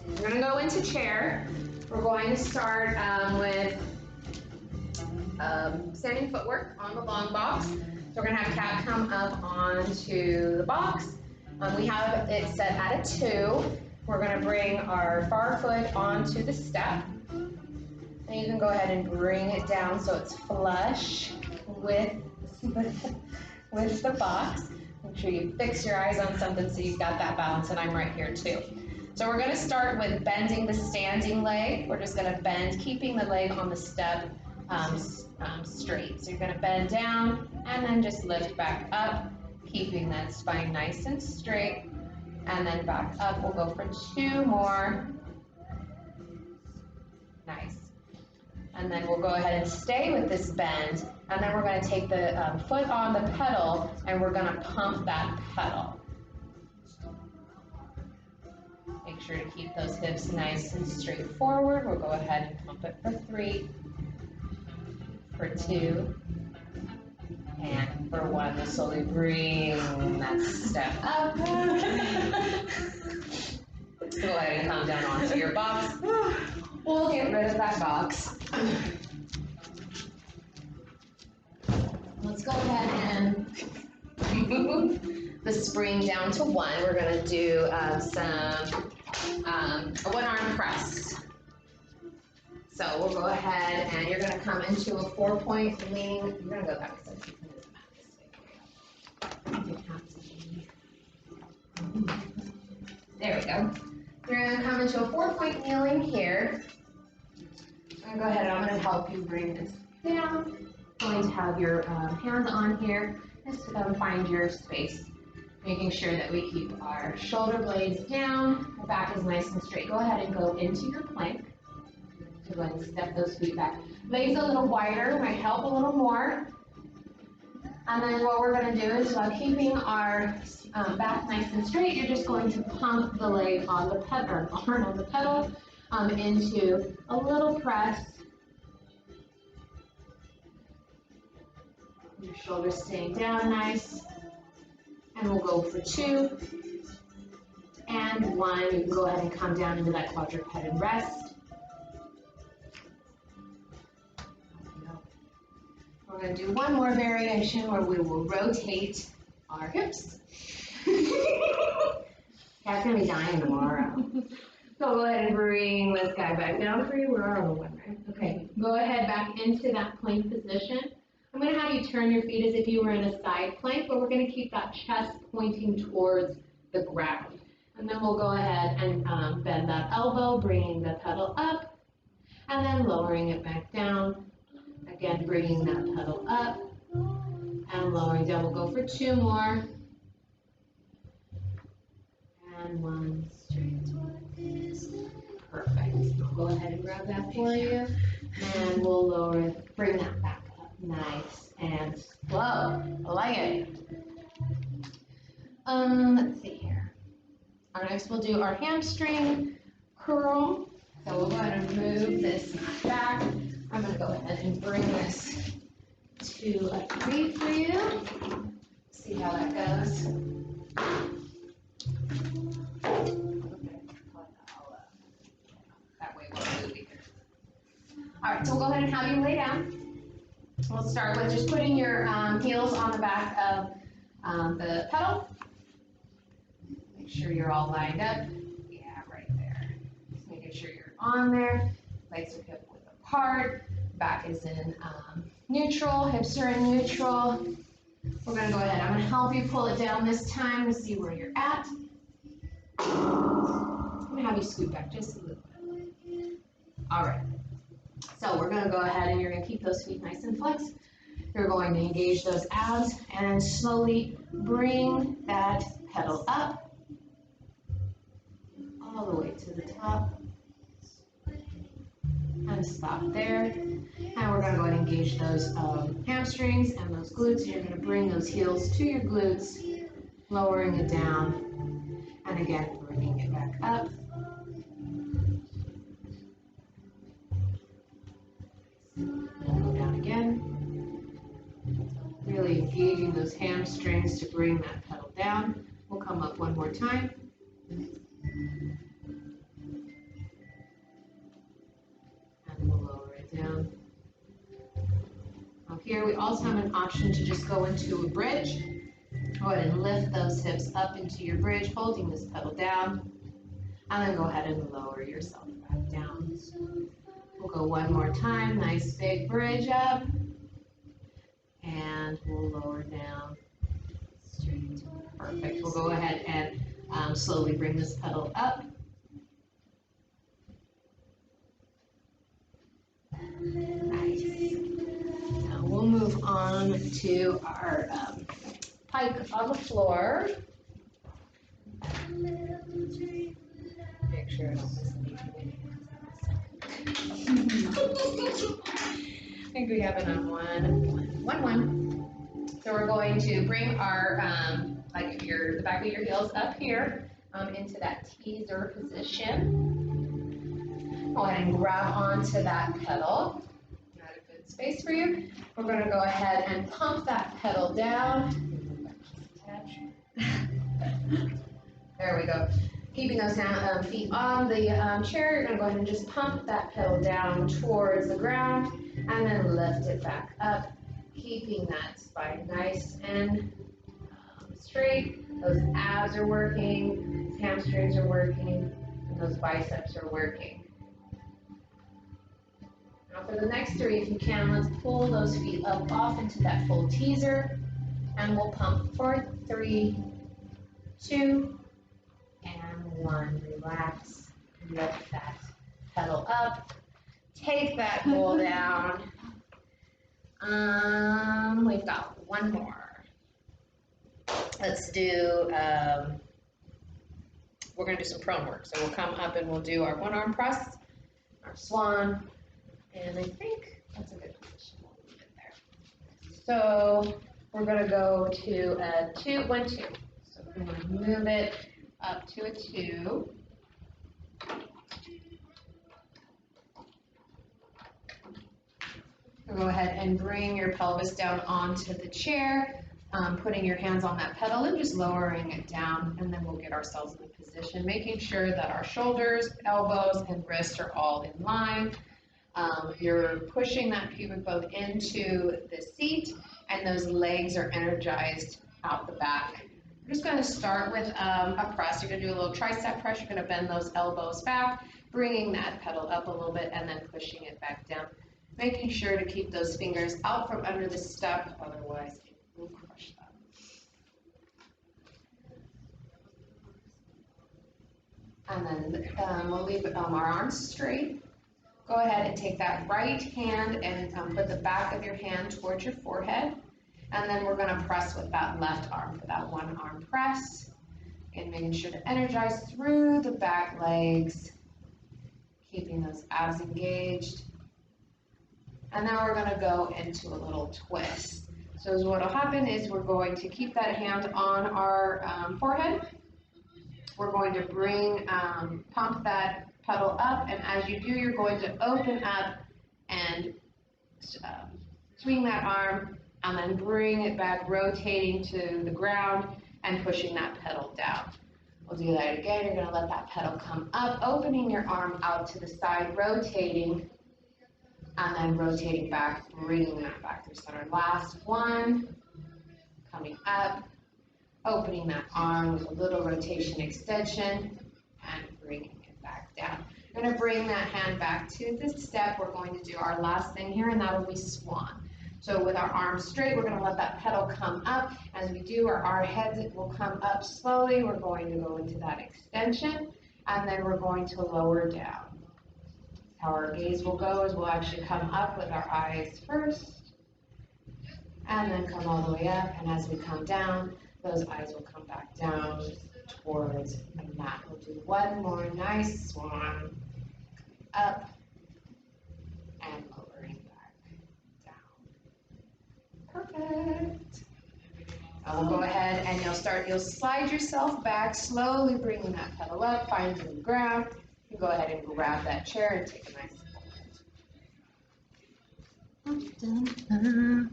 We're gonna go into chair. We're going to start with standing footwork on the long box. So we're gonna have Kat come up onto the box. We have it set at a 2. We're gonna bring our far foot onto the step. And you can go ahead and bring it down so it's flush with the box. Make sure you fix your eyes on something so you've got that balance, and I'm right here too. So we're gonna start with bending the standing leg. We're just gonna bend, keeping the leg on the step straight. So you're gonna bend down and then just lift back up, keeping that spine nice and straight. And then back up, we'll go for 2 more. Nice. And then we'll go ahead and stay with this bend. And then we're gonna take the foot on the pedal and we're gonna pump that pedal. Make sure to keep those hips nice and straight forward. We'll go ahead and pump it for 3, for 2, and for 1. Just slowly bring that step up. Go ahead and come down onto your box. We'll get rid of that box. Let's go ahead and move the spring down to 1. We're gonna do a 1-arm press. So we'll go ahead and you're gonna come into a 4-point leaning. You're gonna go that way so you can move the mat this way. There we go. You're gonna come into a 4-point kneeling here. I'm gonna go ahead and I'm gonna help you bring this down. Going to have your hands on here. Just find your space. Making sure that we keep our shoulder blades down. Our back is nice and straight. Go ahead and go into your plank. So go ahead and step those feet back. Legs a little wider might help a little more. And then what we're going to do is while keeping our back nice and straight, you're just going to pump the leg on the pedal, or arm on the pedal, into a little press. Your shoulders staying down nice. And we'll go for 2 and 1. You can go ahead and come down into that quadruped rest. We're going to do one more variation where we will rotate our hips. Cat's going to be dying tomorrow. So go ahead and bring this guy back down for you. We're on the 1, right? Okay, go ahead back into that plank position. I'm going to have you turn your feet as if you were in a side plank, but we're going to keep that chest pointing towards the ground. And then we'll go ahead and bend that elbow, bringing the pedal up, and then lowering it back down. Again, bringing that pedal up and lowering down. We'll go for 2 more. And 1 straight. Perfect. I'll go ahead and grab that for you. And we'll lower it, bring that back. Nice and slow. I like it. Let's see here. Next we'll do our hamstring curl. So we'll go ahead and move this back. I'm going to go ahead and bring this to a 3 for you. See how that goes. That way we'll move either. All right, so we'll go ahead and have you lay down. We'll start with just putting your heels on the back of the pedal. Make sure you're all lined up. Yeah, right there. Just making sure you're on there. Legs are hip width apart. Back is in neutral. Hips are in neutral. We're going to go ahead. I'm going to help you pull it down this time to see where you're at. I'm going to have you scoot back just a little bit. All right. So we're going to go ahead and you're going to keep those feet nice and flexed. You're going to engage those abs and slowly bring that pedal up all the way to the top and stop there. And we're going to go ahead and engage those hamstrings and those glutes. You're going to bring those heels to your glutes, lowering it down, and again bringing it back up. Go down again. Really engaging those hamstrings to bring that pedal down. We'll come up one more time. here, we also have an option to just go into a bridge. Go ahead and lift those hips up into your bridge, holding this pedal down, and then go ahead and lower yourself back down. We'll go one more time, nice big bridge up, and we'll lower down. Perfect, we'll go ahead and slowly bring this pedal up. Nice. Now we'll move on to our pike on the floor. Make sure I don't miss anything. I think we have it on one. So we're going to bring our the back of your heels up here into that teaser position. Go ahead and grab onto that pedal. Got a good space for you. We're going to go ahead and pump that pedal down. There we go. Keeping those feet on the chair, you're going to go ahead and just pump that pedal down towards the ground and then lift it back up, keeping that spine nice and straight. Those abs are working, those hamstrings are working, and those biceps are working. Now for the next three, if you can, let's pull those feet up off into that full teaser, and we'll pump for 3, 2, and 1. Relax, lift that pedal up, take that goal down. We've got one more. Let's do, we're gonna do some prone work. So we'll come up and we'll do our one arm press, our swan, and I think that's a good position. We'll leave it there. So we're gonna go to a 2, 1, 2. So we're gonna move it up to a 2. Go ahead and bring your pelvis down onto the chair, putting your hands on that pedal and just lowering it down, and then we'll get ourselves in position, making sure that our shoulders, elbows, and wrists are all in line. You're pushing that pubic bone into the seat, and those legs are energized out the back. We're just going to start with a press. You're going to do a little tricep press. You're going to bend those elbows back, bringing that pedal up a little bit, and then pushing it back down. Making sure to keep those fingers out from under the step, otherwise it will crush them. And then we'll leave our arms straight. Go ahead and take that right hand and put the back of your hand towards your forehead. And then we're going to press with that left arm for that one arm press. Again, making sure to energize through the back legs, keeping those abs engaged. And now we're going to go into a little twist. So what will happen is we're going to keep that hand on our forehead. We're going to pump that pedal up, and as you do, you're going to open up and swing that arm, and then bring it back, rotating to the ground and pushing that pedal down. We'll do that again. You're going to let that pedal come up, opening your arm out to the side, rotating, and then rotating back, bringing that back through center. Last one, coming up, opening that arm with a little rotation extension, and bringing it back down. You're going to bring that hand back to the step. We're going to do our last thing here, and that will be swan. So with our arms straight, we're going to let that pedal come up. As we do, our heads will come up slowly. We're going to go into that extension, and then we're going to lower down. How our gaze will go is we'll actually come up with our eyes first, and then come all the way up, and as we come down, those eyes will come back down towards the mat. We'll do one more nice swan, up, and lowering back down. Perfect. Now we'll go ahead and you'll slide yourself back, slowly bringing that pedal up, finding the ground. You go ahead and grab that chair and take a nice hold.